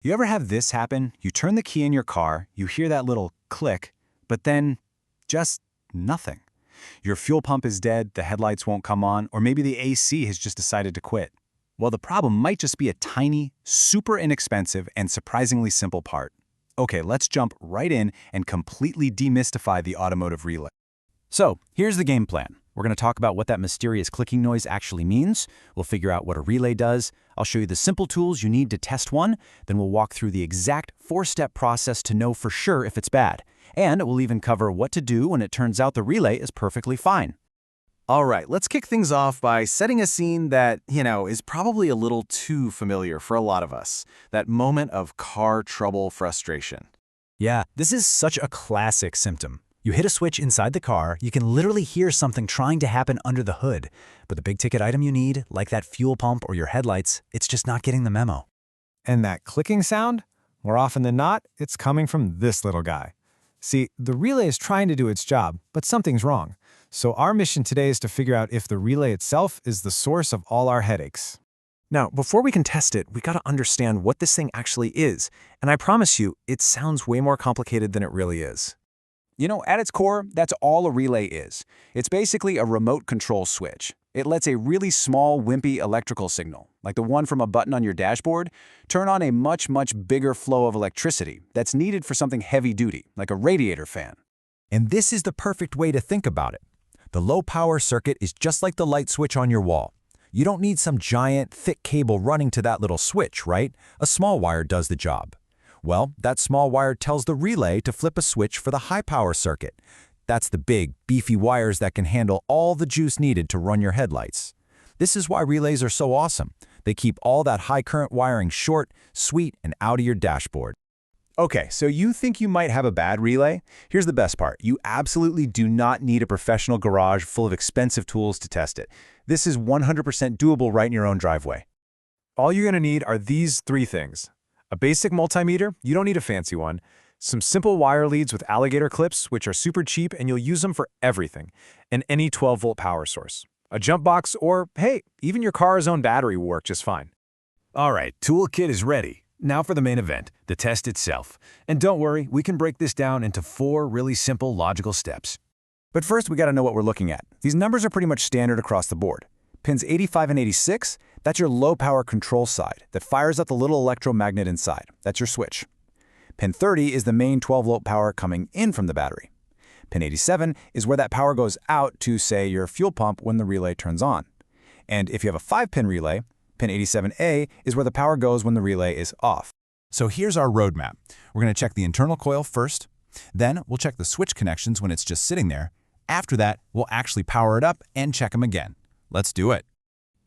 You ever have this happen? You turn the key in your car, you hear that little click, but then just nothing. Your fuel pump is dead, the headlights won't come on, or maybe the AC has just decided to quit. Well, the problem might just be a tiny, super inexpensive, and surprisingly simple part. Okay, let's jump right in and completely demystify the automotive relay. So, here's the game plan. We're going to talk about what that mysterious clicking noise actually means. We'll figure out what a relay does. I'll show you the simple tools you need to test one. Then we'll walk through the exact 4-step process to know for sure if it's bad. And we'll even cover what to do when it turns out the relay is perfectly fine. All right, let's kick things off by setting a scene that, is probably a little too familiar for a lot of us. That moment of car trouble frustration. Yeah, this is such a classic symptom. You hit a switch inside the car, you can literally hear something trying to happen under the hood. But the big-ticket item you need, like that fuel pump or your headlights, it's just not getting the memo. And that clicking sound? More often than not, it's coming from this little guy. See, the relay is trying to do its job, but something's wrong. So our mission today is to figure out if the relay itself is the source of all our headaches. Now, before we can test it, we gotta understand what this thing actually is. And I promise you, it sounds way more complicated than it really is. At its core, that's all a relay is. It's basically a remote control switch. It lets a really small, wimpy electrical signal, like the one from a button on your dashboard, turn on a much, much bigger flow of electricity that's needed for something heavy-duty, like a radiator fan. And this is the perfect way to think about it. The low-power circuit is just like the light switch on your wall. You don't need some giant, thick cable running to that little switch, right? A small wire does the job. Well, that small wire tells the relay to flip a switch for the high-power circuit. That's the big, beefy wires that can handle all the juice needed to run your headlights. This is why relays are so awesome. They keep all that high-current wiring short, sweet, and out of your dashboard. Okay, so you think you might have a bad relay? Here's the best part. You absolutely do not need a professional garage full of expensive tools to test it. This is 100% doable right in your own driveway. All you're going to need are these 3 things. A basic multimeter, you don't need a fancy one. Some simple wire leads with alligator clips, which are super cheap and you'll use them for everything. And any 12-volt power source. A jump box or, hey, even your car's own battery will work just fine. All right, toolkit is ready. Now for the main event, the test itself. And don't worry, we can break this down into 4 really simple logical steps. But first, we got to know what we're looking at. These numbers are pretty much standard across the board. Pins 85 and 86, that's your low-power control side that fires up the little electromagnet inside. That's your switch. Pin 30 is the main 12-volt power coming in from the battery. Pin 87 is where that power goes out to, say, your fuel pump when the relay turns on. And if you have a 5-pin relay, Pin 87A is where the power goes when the relay is off. So here's our roadmap. We're going to check the internal coil first. Then we'll check the switch connections when it's just sitting there. After that, we'll actually power it up and check them again. Let's do it.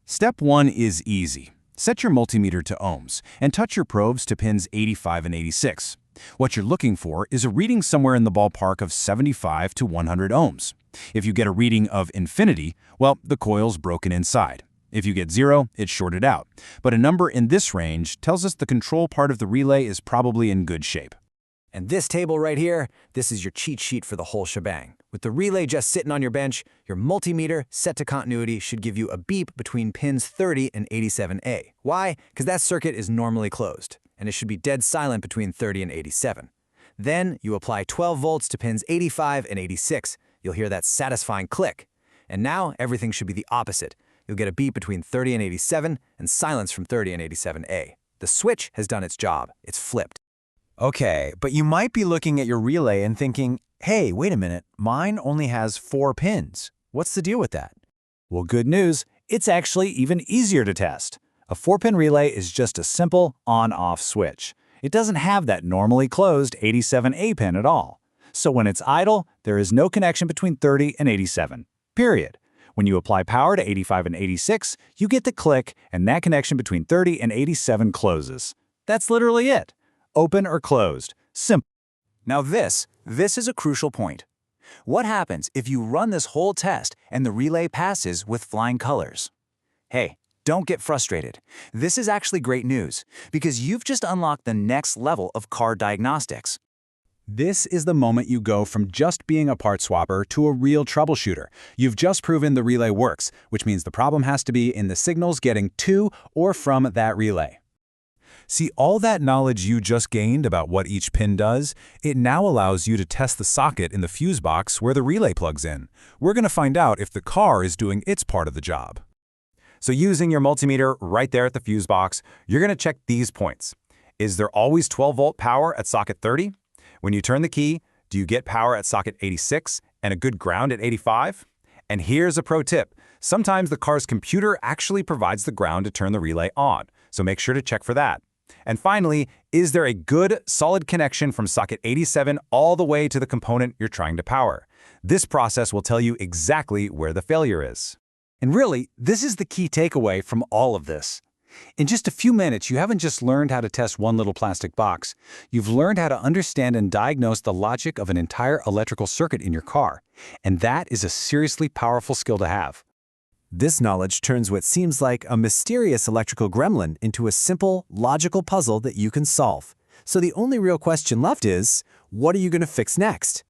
Step 1 is easy. Set your multimeter to ohms and touch your probes to pins 85 and 86. What you're looking for is a reading somewhere in the ballpark of 75 to 100 ohms. If you get a reading of infinity, well, the coil's broken inside. If you get 0, it's shorted out. But a number in this range tells us the control part of the relay is probably in good shape. And this table right here, this is your cheat sheet for the whole shebang. With the relay just sitting on your bench, your multimeter set to continuity should give you a beep between pins 30 and 87A. Why? Because that circuit is normally closed, and it should be dead silent between 30 and 87. Then you apply 12 volts to pins 85 and 86. You'll hear that satisfying click. And now everything should be the opposite. You'll get a beep between 30 and 87 and silence from 30 and 87A. The switch has done its job. It's flipped. Okay, but you might be looking at your relay and thinking, hey, wait a minute, mine only has 4 pins. What's the deal with that? Well, good news, it's actually even easier to test. A 4-pin relay is just a simple on-off switch. It doesn't have that normally closed 87A pin at all. So when it's idle, there is no connection between 30 and 87, period. When you apply power to 85 and 86, you get the click, and that connection between 30 and 87 closes. That's literally it. Open or closed. Simple. Now this is a crucial point. What happens if you run this whole test and the relay passes with flying colors? Hey, don't get frustrated. This is actually great news because you've just unlocked the next level of car diagnostics. This is the moment you go from just being a part swapper to a real troubleshooter. You've just proven the relay works, which means the problem has to be in the signals getting to or from that relay. See, all that knowledge you just gained about what each pin does, it now allows you to test the socket in the fuse box where the relay plugs in. We're going to find out if the car is doing its part of the job. So using your multimeter right there at the fuse box, you're going to check these points. Is there always 12-volt power at socket 30? When you turn the key, do you get power at socket 86 and a good ground at 85? And here's a pro tip. Sometimes the car's computer actually provides the ground to turn the relay on, so make sure to check for that. And finally, is there a good, solid connection from socket 87 all the way to the component you're trying to power? This process will tell you exactly where the failure is. And really, this is the key takeaway from all of this. In just a few minutes, you haven't just learned how to test one little plastic box. You've learned how to understand and diagnose the logic of an entire electrical circuit in your car. And that is a seriously powerful skill to have. This knowledge turns what seems like a mysterious electrical gremlin into a simple, logical puzzle that you can solve. So the only real question left is, what are you going to fix next?